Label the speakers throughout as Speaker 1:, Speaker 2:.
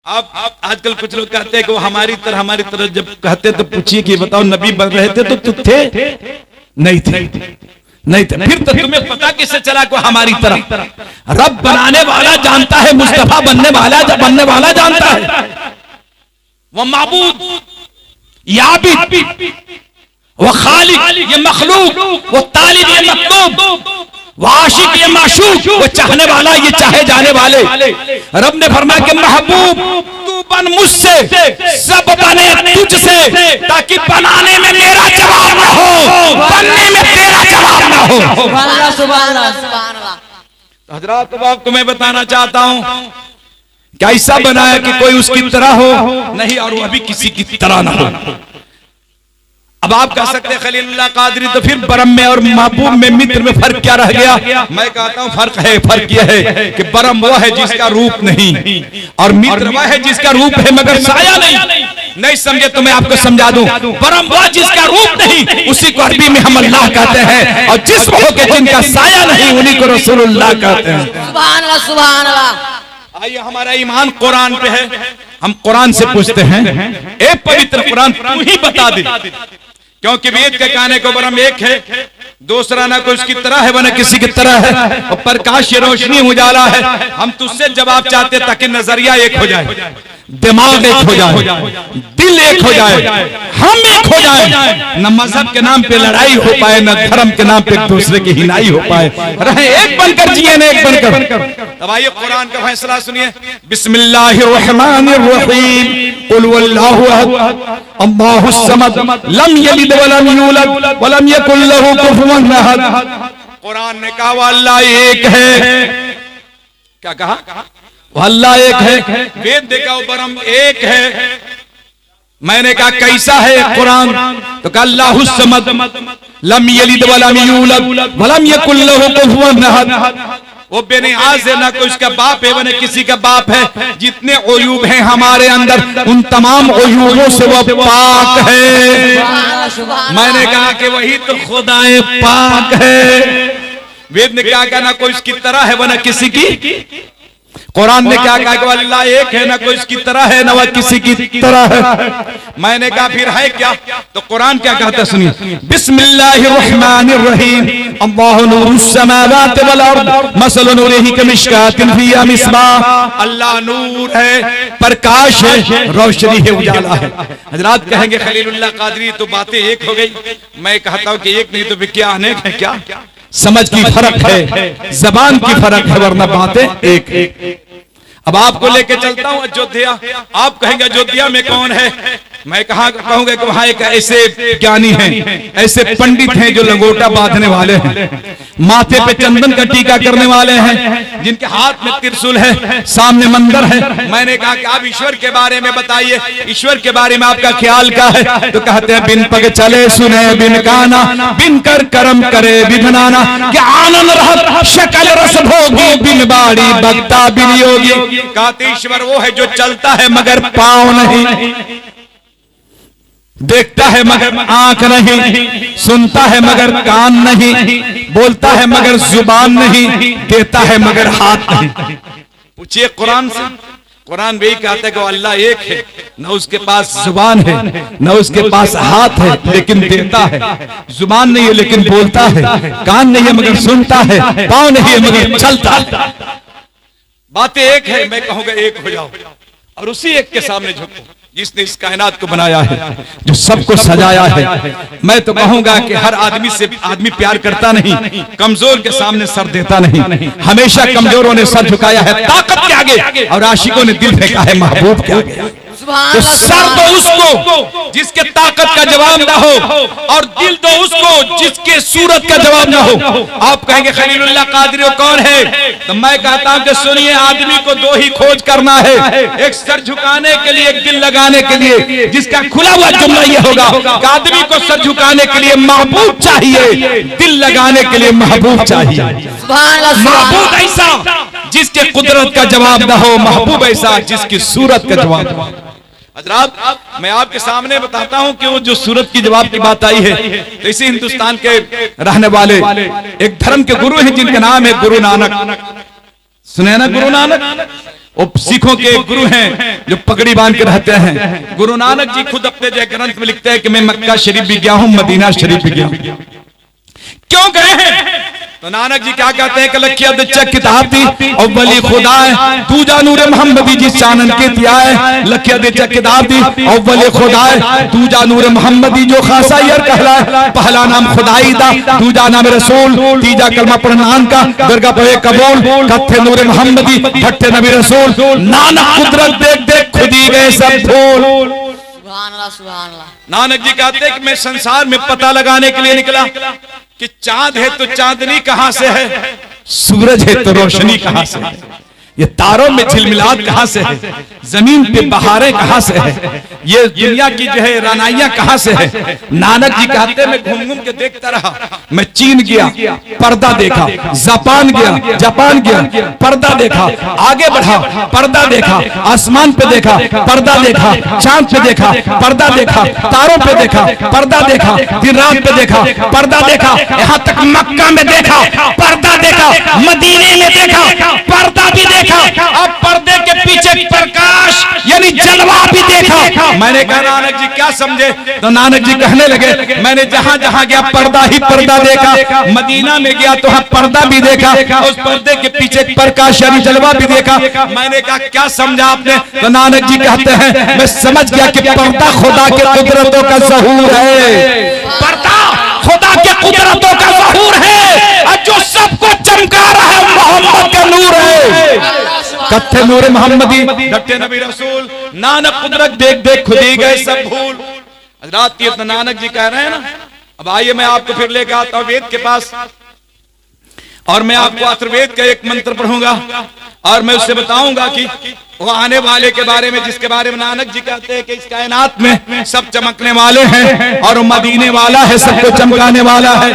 Speaker 1: अब आजकल कुछ लोग कहते हैं कि वो हमारी तरह जब कहते तो पूछिए कि बताओ नबी बन रहे थे तो थे नहीं थे फिर तो तुम्हें पता किससे चला को हमारी तरह? रब बनाने वाला जानता है, मुस्तफा बनने वाला जानता है। वो माबूद या भी वो खालिक ये मखलूक, वो तालिब ये मतलूब, वो आशिक ये माशूक, वो चाहने वाला ये चाहे जाने वाले। रब ने फरमाया कि महबूब तू बन मुझसे, सब बने तुझसे, ताकि बनाने में मेरा जवाब न हो, बनने में तेरा जवाब न हो।
Speaker 2: सुभान अल्लाह, सुभान अल्लाह, सुभान अल्लाह।
Speaker 1: हजरात अब आपको मैं बताना चाहता हूँ क्या ऐसा बनाया कि कोई उसकी तरह हो नहीं और वो अभी किसी की तरह ना हो। अब आप कह सकते हैं खलीलुल्लाह कादरी तो फिर बरम में और महबूब में मित्र में फर्क क्या रह गया? मैं कहता हूं फर्क यह है कि बरम वो है जिसका रूप नहीं और मित्र वह है जिसका रूप है मगर साया नहीं समझे तो मैं आपको समझा दूं। बरम वो जिसका रूप नहीं उसी को अरबी में हम अल्लाह कहते हैं, और जिस्म हो के जिनका साया नहीं उन्हीं को रसूलुल्लाह कहते हैं।
Speaker 2: सुभान अल्लाह, सुभान अल्लाह।
Speaker 1: आइए हमारा ईमान कुरान पे है, हम कुरान से पूछते हैं ए पवित्र कुरान तू ही बता दे, क्योंकि वेद के कहने को बरम एक है, दूसरा ना कोई उसकी तरह है वना किसी की तरह है, और प्रकाश ये रोशनी उजाला है। हम तुझसे जवाब चाहते ताकि नजरिया एक हो जाए, दिमाग एक हो जाए, दिल एक हो जाए, हम एक हो जाए, न मजहब के नाम पे लड़ाई हो पाए, न धर्म के नाम पे एक दूसरे की हिनाई हो पाए, रहे एक बनकर जिए न एक बनकर। अब आइए कुरान का फैसला सुनिए। बिस्मिल्लाहिर्रहमानिर्रहीम कुल वल्लाहु अहद अल्लाहुस समद लम यलिद वलम यूलद वलम यकुल लहू कुफुवन अहद। कुरान ने कहा वो अल्लाह एक है। क्या कहा? वो अल्लाह एक है। वेद देखा वो बरम एक है। मैंने कहा कैसा है कुरान? तो कहा अल्लाहुस समद लम यलिद वलम यूलद वलम यकुल लहू कुफुवन अहद। वो बेनियाज है, ना कोई उसका बाप है न किसी का बाप है। जितने ओयूब हैं हमारे अंदर उन तमाम ओयूबों से वो पाक है। मैंने कहा कि वही तो खुदाए पाक है। वेद ने क्या कहा? ना कोई उसकी तरह है वह न किसी की। कुरान ने क्या कहा कि अल्लाह एक है, ना कोई इसकी तरह है ना वह किसी की तरह है। मैंने कहा फिर है क्या? तो कुरान क्या कहता है सुनिए। बिस्मिल्लाहिर्रहमानिर्रहीम अल्लाहु नूरुस समावाति वल अर्द मसलु नूरिही कमिश्कातिन फिहा मिस्बाह। अल्लाह नूर है, प्रकाश है, रोशनी है, उजाला है। हजरात कहेंगे खलीलुल्लाह कादरी तो बातें एक हो गई। मैं कहता हूं कि एक नहीं तो क्या अनेक है। क्या समझ की फर्क है, जबान की फर्क है, वरना बातें एक। अब आपको लेके चलता हूं अयोध्या। आप कहेंगे अयोध्या में कौन है? मैं कहूंगा कि वहां एक ऐसे ज्ञानी हैं, ऐसे पंडित हैं जो लंगोटा बांधने वाले हैं, माथे पे चंदन का टीका करने वाले हैं, जिनके हाथ में त्रिशूल है, सामने मंदिर है। मैंने कहा कि आप ईश्वर के बारे में बताइए, ईश्वर के बारे में आपका ख्याल क्या है? तो कहते हैं बिन पग चले सुने बिन काना, बिन कर कर्म करे विधनाना, क्या आनंद रहत शकल रस भोगी, बिन बाड़ी भक्ता बिन योगी। कहते ईश्वर वो है जो चलता है मगर पाँव नहीं, देखता है मगर आंख नहीं, सुनता है मगर कान नहीं, बोलता है मगर जुबान नहीं, देता है मगर हाथ नहीं। पूछिए कुरान से। कुरान भी कहता है कि अल्लाह एक है, न उसके पास जुबान है न उसके पास हाथ है लेकिन देता है, जुबान नहीं है लेकिन बोलता है, कान नहीं है मगर सुनता है, पाँव नहीं है मगर चलता है। बातें एक है। मैं कहूंगा एक हो जाओ और उसी एक के सामने झुको जिसने इस कायनात को बनाया है, जो सबको सजाया है। मैं तो कहूंगा कि हर आदमी से आदमी प्यार करता नहीं, कमजोर के सामने सर देता नहीं। हमेशा कमजोरों ने सर झुकाया है ताकत के आगे, और आशिकों ने दिल फेंका है महबूब के आगे। तो सर दो उसको जिसके ताकत का जवाब ना हो, और दिल दो उसको जिसके सूरत का जवाब ना हो। आप कहेंगे खलीलुल्लाह कादरी कौन है? तो मैं कहता हूं कि सुनिए, आदमी को दो ही खोज करना है, एक सर झुकाने के लिए, एक दिल लगाने के लिए। जिसका खुला हुआ जुमला ये होगा कि आदमी को सर झुकाने के लिए महबूब चाहिए, दिल लगाने के लिए महबूब चाहिए। महबूब ऐसा जिसके कुदरत का जवाब ना हो, महबूब ऐसा जिसकी सूरत का जवाब हो। हजरात मैं आपके सामने बताता हूं कि वो जो सूरत की जवाब की बात आई है, तो इसी हिंदुस्तान के रहने वाले एक धर्म के गुरु हैं जिनका नाम है गुरु नानक। सुने ना गुरु नानक? वो सिखों के गुरु हैं जो पगड़ी बांध के रहते हैं। गुरु नानक जी खुद अपने जय ग्रंथ में लिखते हैं कि मैं मक्का शरीफ भी गया हूं, मदीना शरीफ भी गया हूं। क्यों गए हैं? तो नानक जी क्या कहते हैं कि लखिया दिच्चक किताब थी और वली खुदा है तू जा नूर मोहम्मदी जिस चानन के दिया है। लखिया दिच्चक किताब थी और वली खुदा है तू जा नूर मोहम्मदी जो खासा यार कहला पहला नाम खुदाई दा तू जा नाम रसूल तीजा कलमा प्रणान का दरगाह पे कबूल कथे नूर मोहम्मदी ठट्ठे नबी रसूल नानक कुदरत देख देख खुदी गए सब फूल।
Speaker 2: सुभान अल्लाह सुभान अल्लाह।
Speaker 1: नानक जी कहते हैं कि मैं संसार में पता लगाने के लिए निकला कि चांद है तो चांदनी कहां से है, सूरज है तो रोशनी कहां से है, ये तारों में झिलमिलाहट कहां से है, जमीन पे बहारें कहां से है, ये दुनिया की जो है रानाइयां कहां से है। नानक जी कहते मैं घूम घूम के देखता रहा। मैं चीन गया पर्दा देखा, जापान गया पर्दा देखा, आगे बढ़ा पर्दा देखा, आसमान पे देखा पर्दा देखा, चांद पे देखा पर्दा देखा, तारों पे देखा पर्दा देखा, दिन रात पे देखा पर्दा देखा, यहाँ तक मक्का में देखा पर्दा देखा, मदीने में देखा पर्दा भी देखा, अब पर्दे के पीछे प्रकाश यानी जलवा भी देखा। मैंने कहा नानक जी क्या समझे? तो नानक जी कहने लगे मैंने जहां जहां गया पर्दा ही पर्दा देखा, मदीना में गया तो पर्दा भी देखा, उस पर्दे के पीछे प्रकाश यानी जलवा भी देखा। मैंने कहा क्या समझा आपने? तो नानक जी कहते हैं मैं समझ गया कि पर्दा खुदा के कुदरतों का ज़हूर है, पर्दा खुदा के कुदरतों का ज़हूर है और जो सबको चमका रहा है मोहम्मद का नूर है। कथे नूर मोहम्मदी डटे नबी रसूल नानक कुदरत देख देख खुदी गए सब भूल। रात ये तो नानक जी कह रहे हैं ना। अब आइए मैं आपको फिर लेकर आता हूं वेद के पास और मैं आपको अथर्ववेद का एक मंत्र पढ़ूंगा और मैं उससे बताऊंगा कि वो आने वाले के बारे में जिसके बारे में नानक जी कहते हैं कि इस कायनात में सब चमकने वाले हैं और मदीने वाला है, सबको चमकाने वाला है।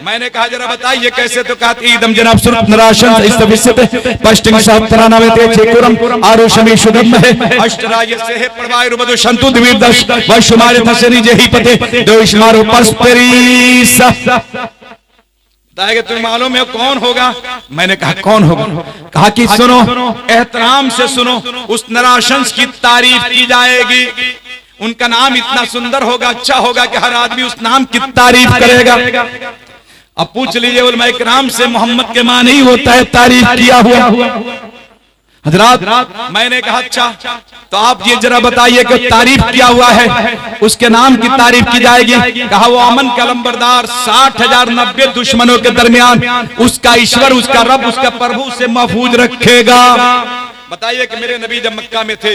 Speaker 1: मैंने कहा जरा बताइए कैसे? तो कहते ईदम जनाब सुरत नराशन इस विषय पश्चिम सहस्त्राना में ते चेकुरम आरोशमी शुद्धम है अष्टराय से है पड़वाय रुबदो शंतु दिवीरदश व शुमारे थसनी जेही पते दो इशमारो परस्परीस। बताएगा तुम्हें मालूम है कौन होगा? मैंने कहा कौन होगा? कहा कि सुनो एहतराम से सुनो, उस नराशंस की तारीफ की जाएगी, उनका नाम इतना सुंदर होगा अच्छा होगा कि हर आदमी उस नाम की तारीफ करेगा। अब पूछ लीजिए उलमा इकराम से मोहम्मद के मां नहीं होता है तारीफ किया हुआ हजरात। मैंने कहा अच्छा तो आप ये जरा बताइए कि तारीफ किया हुआ है उसके नाम की तारीफ की जाएगी। कहा वो अमन कलमबरदार 60,000 90 दुश्मनों के दरमियान उसका ईश्वर उसका रब उसका प्रभु से महफूज रखेगा। बताइए कि मेरे नबी जब मक्का में थे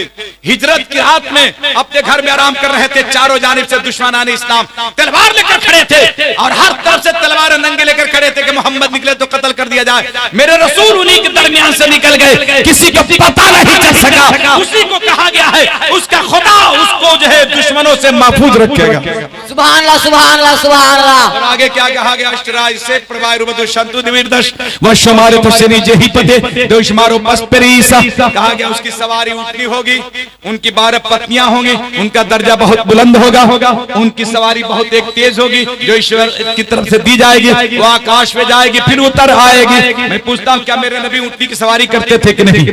Speaker 1: हिजरत की रात में अपने घर में आराम कर रहे थे, चारों जानिब से दुश्मनाने इस्लाम तलवार लेकर खड़े थे और हर तरफ से तलवार नंगे लेकर खड़े थे कि मोहम्मद निकले तो कत्ल कर दिया जाए। मेरे रसूल उन्हीं के दरमियान से निकल गए, किसी को पता नहीं चल सका। उसी को कहा गया है उसका खुदा उसको जो है दुश्मनों से महफूज रखेगा।
Speaker 2: सुभान अल्लाह सुभान अल्लाह सुभान अल्लाह।
Speaker 1: और आगे क्या कहा गया? अष्टराय से प्रवाय रुबदो शंतु दिवीरदश व शुमारे तसनी जेही पते दो शुमारो पस्परीसा। कहा गया उसकी सवारी ऊंटनी होगी, उनकी 12 पत्नियां होंगी, उनका दर्जा बहुत बुलंद होगा, उनकी सवारी बहुत एक तेज होगी जो ईश्वर की तरफ से दी जाएगी, वो आकाश में जाएगी फिर उतर आएगी। मैं पूछता हूं क्या मेरे नबी ऊंटनी की सवारी करते थे कि नहीं?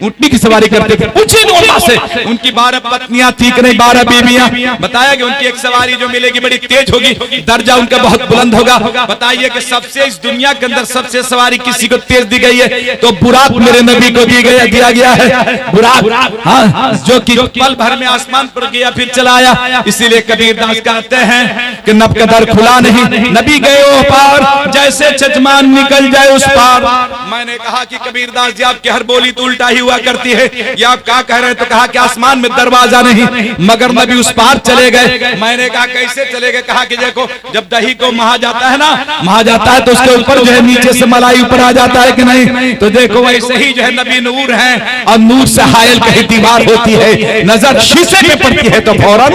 Speaker 1: ऊंटनी की सवारी करते थे। पूछिए उलमा से उनकी 12 पत्नियां थी कि नहीं, 12 बीवियां। बताया कि उनकी एक सवारी जो मिलेगी बड़ी तेज होगी, दर्जा उनका बहुत बुलंद होगा। बताइए कि सबसे इस दुनिया के अंदर सबसे सवारी किसी को तेज दी गई है तो बुराक मेरे नबी को दिया गया है। बुराक हाँ, जो कि पल भर में आसमान पर गया फिर चला आया। इसीलिए कबीर दास कहते हैं कि नब का दर खुला नहीं, नबी गए ओ पार जैसे चजमान निकल जाए उस पार। मैंने कहा कि कबीर दास जी आपकी हर बोली तो उल्टा ही हुआ करती है, ये आप क्या कह रहे हैं? तो कहा कि आसमान में दरवाजा नहीं मगर नबी उस पार चले गए। मैंने कहा कैसे चले गए? कहा कि देखो जब दही को महा जाता है ना, महा जाता है तो उसके ऊपर जो है नीचे से मलाई ऊपर आ जाता है कि नहीं? तो देखो वैसे ही जो है नबी नूर है और नूर से हायल कहीं दीवार होती है, नजर शीशे पे पड़ती है तो फौरन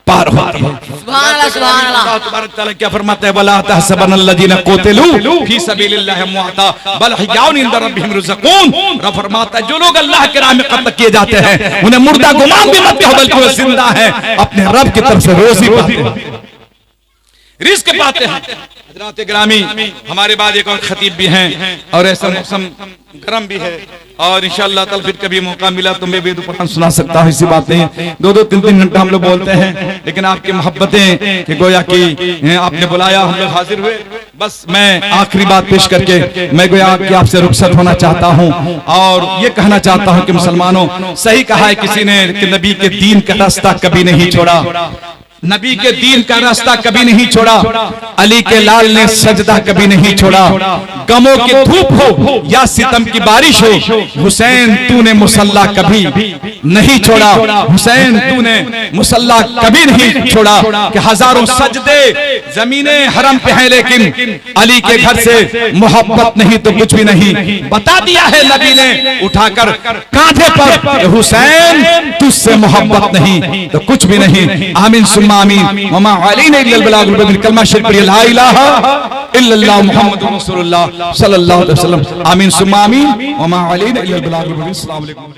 Speaker 1: पार होती है।
Speaker 2: सुभान अल्लाह सुभान अल्लाह।
Speaker 1: अल्लाह तबारक तआला क्या फरमाता है? वला तहसबनल्लज़ीना क़ुतिलू फी सबीलिल्लाहि अमवाता बल अहयाउन इंद रब्बिहिम युरज़क़ून। रब फरमाता है जो लोग अल्लाह के राह में कत्ल किए जाते हैं उन्हें मुर्दा गुमान भी मत कहो बल्कि वो जिंदा है, अपने रब की तरफ से रोजी पाते हैं। रिस्क पाते हैं। हजरात गिरामी, हमारे बाद एक और खतीब भी हैं और ऐसा मौसम गर्म भी है और इंशाअल्लाह ताला फिर कभी मौका मिला तो मैं वेद कुरान सुना सकता हूँ। ऐसी बात नहीं है, 2-2 3-3 घंटा हम लोग बोलते हैं, लेकिन आपकी मोहब्बतें कि गोया कि आपने बुलाया, हम लोग हाजिर हुए। बस मैं आखिरी बात पेश करके मैं गोया कि आपसे रुखसत होना चाहता हूँ और ये कहना चाहता हूँ कि मुसलमानों, सही कहा है किसी ने कि नबी के दीन का रास्ता कभी नहीं छोड़ा, नबी के दीन का रास्ता कभी नहीं छोड़ा, अली के लाल ने सजदा कभी नहीं छोड़ा, गमों की धूप हो या सितम की बारिश हो, हुसैन तूने मुसल्ला कभी नहीं छोड़ा, हुसैन तूने मुसल्ला कभी नहीं छोड़ा। कि हजारों सजदे जमीने हरम पे हैं लेकिन अली के घर से मोहब्बत नहीं तो कुछ भी नहीं। बता दिया है नबी ने उठाकर कांधे पर, हुसैन तुझसे मोहब्बत नहीं तो कुछ भी नहीं। आमीन सुम्मा आमीन। वमा अलैना इल्लल बलागुल मुबीन। कलमा शरीफ पढ़िए, ला इलाहा इल्लल्लाह मुहम्मदुर रसूलुल्लाह सल्लल्लाहु अलैहि वसल्लम। आमीन सुम्मा आमीन। वमा अलैना इल्लल बलागुल मुबीन। अस्सलाम वालेकुम।